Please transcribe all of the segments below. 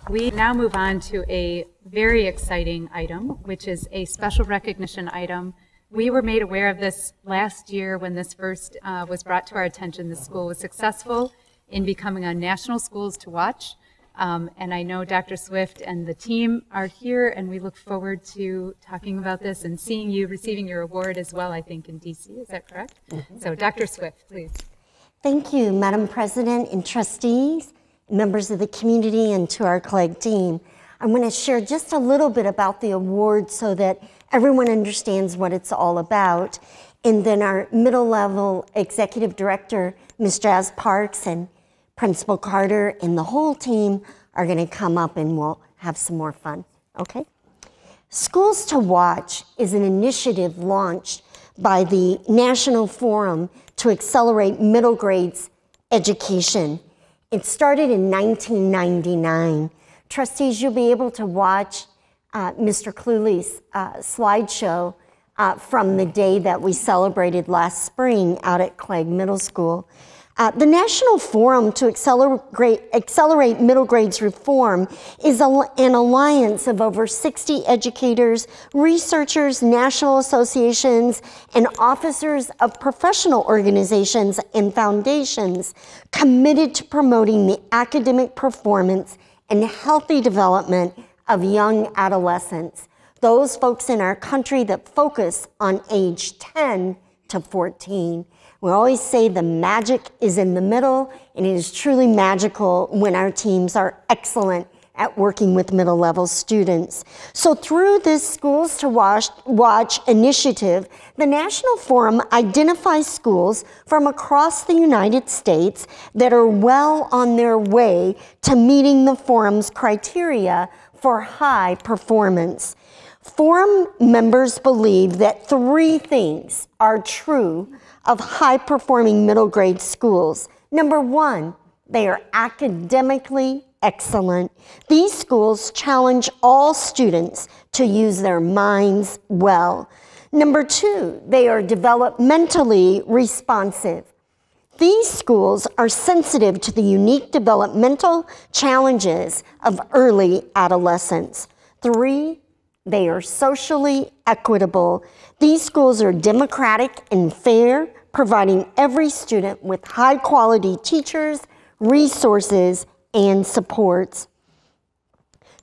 We now move on to a very exciting item, which is a special recognition item. We were made aware of this last year when this first was brought to our attention. The school was successful in becoming a National Schools to Watch. And I know Dr. Swift and the team are here, and we look forward to talking about this and seeing you receiving your award as well, I think, in DC. Is that correct? Mm-hmm. So Dr. Swift, please. Thank you, Madam President and trustees, members of the community, and to our Clague team. I'm going to share just a little bit about the award so that everyone understands what it's all about. And then our middle level executive director, Ms. Jazz Parks, and Principal Carter and the whole team are going to come up and we'll have some more fun, okay? Schools to Watch is an initiative launched by the National Forum to Accelerate Middle Grades Education. It started in 1999. Trustees, you'll be able to watch Mr. Cluley's slideshow from the day that we celebrated last spring out at Clague Middle School. The National Forum to Accelerate Middle Grades Reform is an alliance of over 60 educators, researchers, national associations, and officers of professional organizations and foundations committed to promoting the academic performance and healthy development of young adolescents, those folks in our country that focus on age 10 to 14. We always say the magic is in the middle, and it is truly magical when our teams are excellent at working with middle level students. So through this Schools to Watch initiative, the National Forum identifies schools from across the United States that are well on their way to meeting the forum's criteria for high performance. Forum members believe that three things are true of high-performing middle grade schools. Number one, they are academically excellent. These schools challenge all students to use their minds well. Number two, they are developmentally responsive. These schools are sensitive to the unique developmental challenges of early adolescence. Three, they are socially equitable. These schools are democratic and fair, providing every student with high-quality teachers, resources, and supports.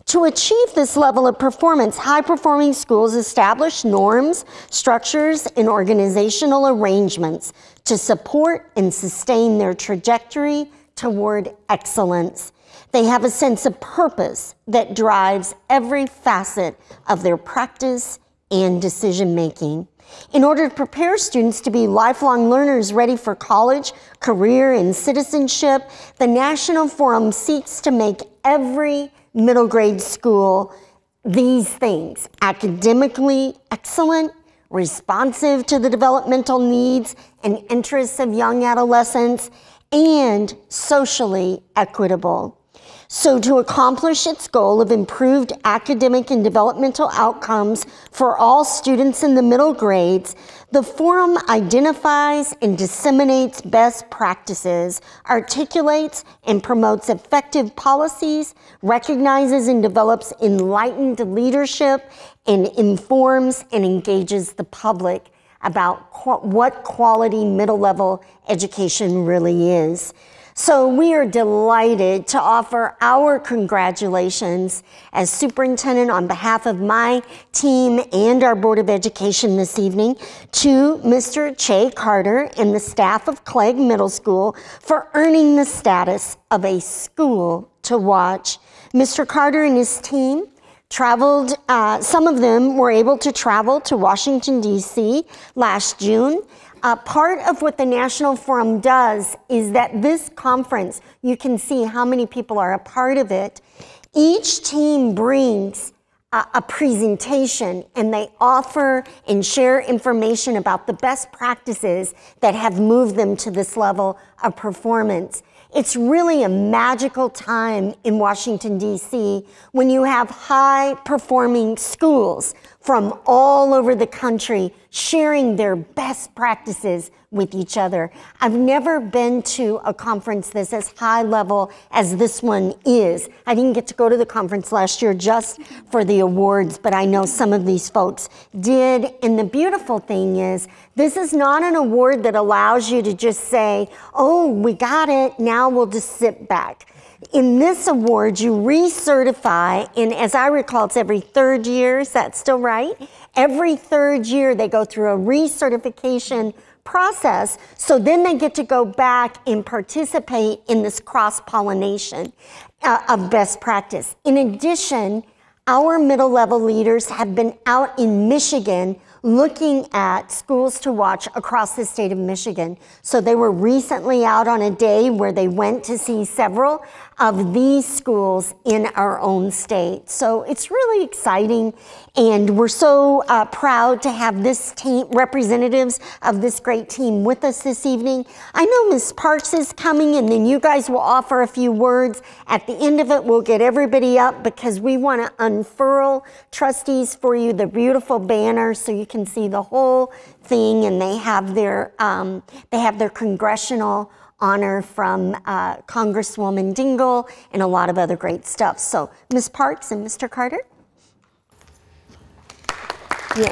To achieve this level of performance, high-performing schools establish norms, structures, and organizational arrangements to support and sustain their trajectory toward excellence. They have a sense of purpose that drives every facet of their practice and decision-making. In order to prepare students to be lifelong learners ready for college, career, and citizenship, the National Forum seeks to make every middle grade school these things: academically excellent, responsive to the developmental needs and interests of young adolescents, and socially equitable. So to accomplish its goal of improved academic and developmental outcomes for all students in the middle grades, the Forum identifies and disseminates best practices, articulates and promotes effective policies, recognizes and develops enlightened leadership, and informs and engages the public about what quality middle-level education really is. So we are delighted to offer our congratulations as superintendent on behalf of my team and our Board of Education this evening to Mr. Che Carter and the staff of Clague Middle School for earning the status of a school to watch. Mr. Carter and his team traveled, some of them were able to travel to Washington, D.C. last June. Part of what the National Forum does is that this conference, you can see how many people are a part of it. Each team brings a presentation and they offer and share information about the best practices that have moved them to this level of performance. It's really a magical time in Washington, D.C. when you have high-performing schools from all over the country sharing their best practices with each other. I've never been to a conference that's as high level as this one is. I didn't get to go to the conference last year just for the awards, but I know some of these folks did. And the beautiful thing is, this is not an award that allows you to just say, oh, we got it, now we'll just sit back. In this award, you recertify, and as I recall, it's every 3rd year. Is that still right? Every 3rd year, they go through a recertification process, so then they get to go back and participate in this cross-pollination of best practice. In addition, our middle-level leaders have been out in Michigan looking at schools to watch across the state of Michigan. So they were recently out on a day where they went to see several of these schools in our own state. So it's really exciting, and we're so proud to have this team, representatives of this great team with us this evening. I know Ms. Parks is coming, and then you guys will offer a few words. At the end of it, we'll get everybody up because we want to unfurl, trustees, for you the beautiful banner so you can see the whole thing, and they have their congressional honor from Congresswoman Dingell and a lot of other great stuff. So Ms. Parks and Mr. Carter. Yay.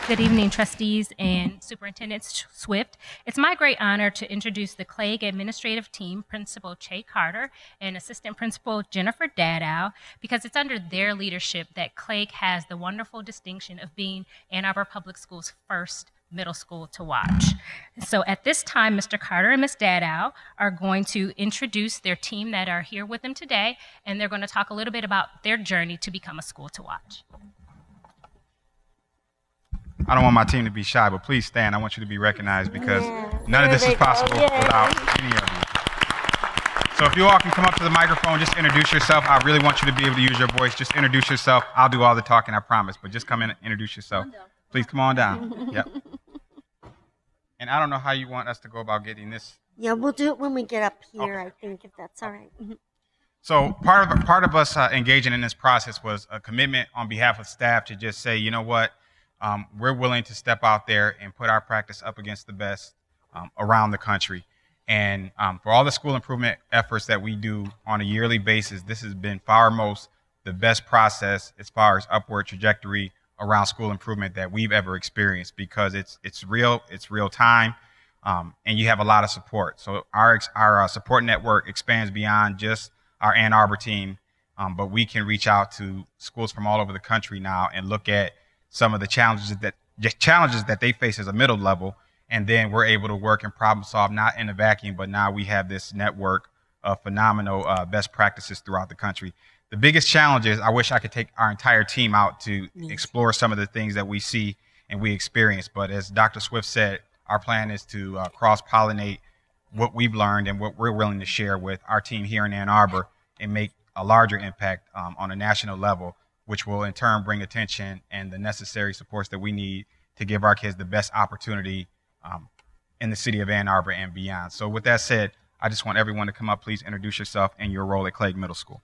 Good evening, trustees and Superintendent Swift. It's my great honor to introduce the Clague administrative team, Principal Che Carter and Assistant Principal Jennifer Dingell, because it's under their leadership that Clague has the wonderful distinction of being Ann Arbor Public Schools' first middle school to watch. So at this time, Mr. Carter and Ms. Dingell are going to introduce their team that are here with them today, and they're going to talk a little bit about their journey to become a school to watch. I don't want my team to be shy, but please stand. I want you to be recognized because none of this is possible without any of you. So if you all can come up to the microphone, just introduce yourself. I really want you to be able to use your voice. Just introduce yourself. I'll do all the talking, I promise, but just come in and introduce yourself. Please come on down. Yep. And I don't know how you want us to go about getting this. Yeah, we'll do it when we get up here, okay. I think, if that's all right. So part of us engaging in this process was a commitment on behalf of staff to just say, you know what, we're willing to step out there and put our practice up against the best around the country. And for all the school improvement efforts that we do on a yearly basis, this has been far most the best process as far as upward trajectory around school improvement that we've ever experienced, because it's real time, and you have a lot of support. So our support network expands beyond just our Ann Arbor team, but we can reach out to schools from all over the country now and look at some of the challenges that they face as a middle level, and then we're able to work and problem solve, not in a vacuum, but now we have this network of phenomenal best practices throughout the country. The biggest challenge is I wish I could take our entire team out to explore some of the things that we see and we experience. But as Dr. Swift said, our plan is to cross-pollinate what we've learned and what we're willing to share with our team here in Ann Arbor and make a larger impact on a national level, which will in turn bring attention and the necessary supports that we need to give our kids the best opportunity in the city of Ann Arbor and beyond. So with that said, I just want everyone to come up. Please introduce yourself and your role at Clague Middle School.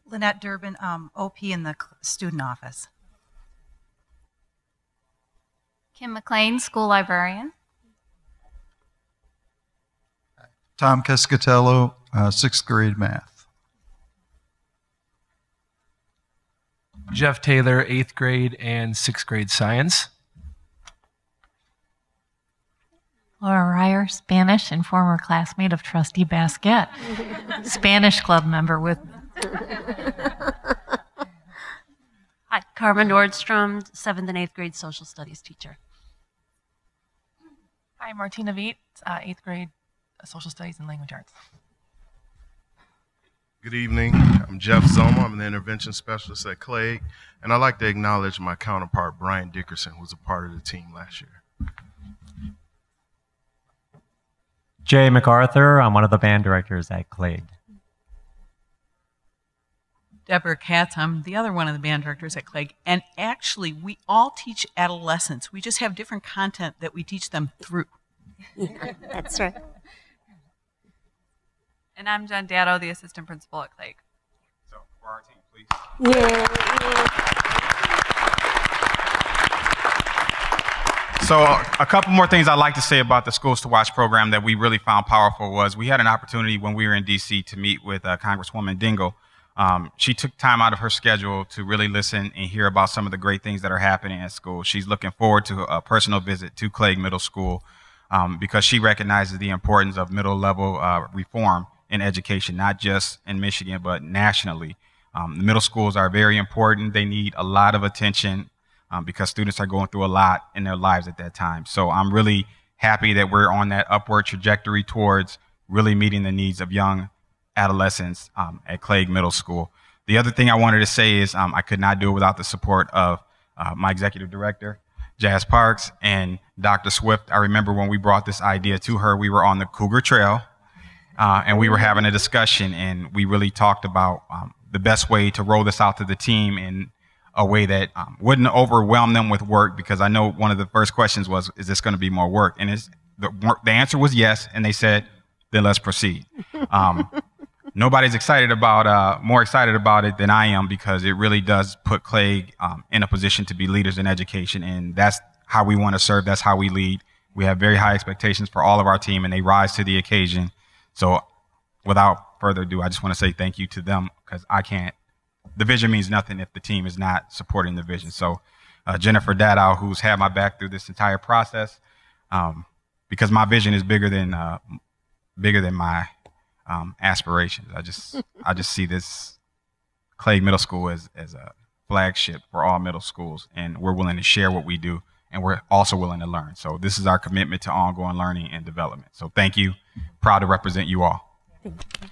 Lynette Durbin, OP in the student office. Kim McLean, school librarian. Tom Cascatello, 6th grade math. Jeff Taylor, 8th grade and 6th grade science. Laura Ryer, Spanish and former classmate of Trustee Basquette. Spanish club member with Hi, Carmen Nordstrom, 7th and 8th grade social studies teacher. Hi, Martina Viet, 8th grade social studies and language arts. Good evening. I'm Jeff Zoma. I'm an intervention specialist at Clague, and I'd like to acknowledge my counterpart, Brian Dickerson, who was a part of the team last year. Jay MacArthur, I'm one of the band directors at Clague. Deborah Katz, I'm the other one of the band directors at Clague, and actually we all teach adolescents. We just have different content that we teach them through. That's right. And I'm Jen Datto, the assistant principal at Clague. So for our team, please. Yeah. So a couple more things I'd like to say about the Schools to Watch program that we really found powerful was we had an opportunity when we were in D.C. to meet with Congresswoman Dingell. She took time out of her schedule to really listen and hear about some of the great things that are happening at school. She's looking forward to a personal visit to Clague Middle School because she recognizes the importance of middle level reform in education, not just in Michigan, but nationally. The middle schools are very important. They need a lot of attention because students are going through a lot in their lives at that time. So I'm really happy that we're on that upward trajectory towards really meeting the needs of young adolescents at Clague Middle School. The other thing I wanted to say is I could not do it without the support of my executive director, Jazz Parks, and Dr. Swift. I remember when we brought this idea to her, we were on the Cougar Trail and we were having a discussion, and we really talked about the best way to roll this out to the team in a way that wouldn't overwhelm them with work, because I know one of the first questions was, is this going to be more work? And the answer was yes, and they said, then let's proceed. Nobody's more excited about it than I am, because it really does put Clague in a position to be leaders in education, and that's how we want to serve. That's how we lead. We have very high expectations for all of our team, and they rise to the occasion. So without further ado, I just want to say thank you to them, because the vision means nothing if the team is not supporting the vision. So Jennifer Dadow, who's had my back through this entire process, because my vision is bigger than my aspirations. I just see this Clague Middle School as a flagship for all middle schools, and we're willing to share what we do, and we're also willing to learn. So this is our commitment to ongoing learning and development. So thank you. Proud to represent you all. Thank you.